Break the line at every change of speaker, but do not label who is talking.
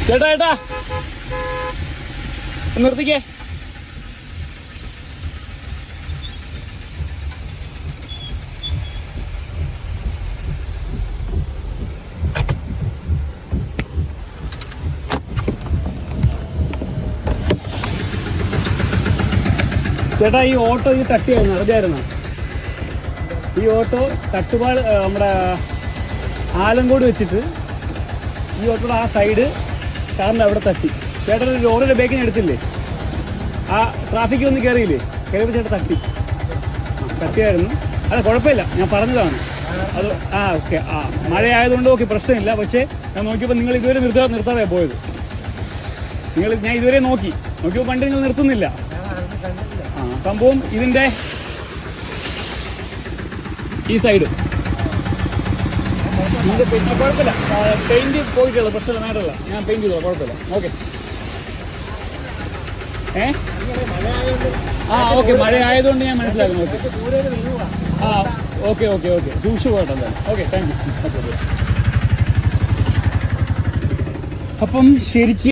ചേട്ടാ ചേട്ടാ നിർത്തിക്കേ. ചേട്ടാ ഈ ഓട്ടോ ഈ തട്ടിയായിരുന്നു, അറിഞ്ഞായിരുന്നോ? ഈ ഓട്ടോ തട്ടുപാട് നമ്മുടെ ആലങ്കോട് വെച്ചിട്ട് ഈ ഓട്ടോയുടെ ആ സൈഡ് കാറിൻ്റെ അവിടെ തട്ടി. ചേട്ടൻ ഒരു ലോറിയുടെ ബേക്കിന് എടുത്തില്ലേ, ആ ട്രാഫിക്കിൽ ഒന്ന് കയറിയില്ലേ, കയറിയപ്പോൾ ചേട്ടൻ തട്ടിയായിരുന്നു. അല്ല കുഴപ്പമില്ല, ഞാൻ പറഞ്ഞതാണ് അത്. ഓക്കെ, മഴ ആയതുകൊണ്ട് ഓക്കെ, പ്രശ്നമില്ല. പക്ഷേ ഞാൻ നോക്കിയപ്പോൾ നിങ്ങൾ ഇതുവരെ നിർത്താതെ പോയത്. ഞാൻ ഇതുവരെ നോക്കിയപ്പോൾ വണ്ടി നിങ്ങൾ നിർത്തുന്നില്ല. സംഭവം ഇതിൻ്റെ ഈ സൈഡ് ഇതിൻ്റെ പിന്നെ കുഴപ്പമില്ല, പെയിൻറ്റ് പോയിട്ടുള്ള പ്രശ്നമില്ല, മാറ്ററില്ല. ഞാൻ പെയിൻറ്റ് ചെയ്തോളാം, കുഴപ്പമില്ല. ഓക്കെ. ഓക്കെ, മഴ ആയതുകൊണ്ട് ഞാൻ മനസ്സിലാക്കുന്നു. ഓക്കെ ഓക്കെ ഓക്കെ ഓക്കെ, സൂക്ഷിച്ചു പോകട്ടെ എന്തായാലും. Okay, thank you. അപ്പം ശരിക്കും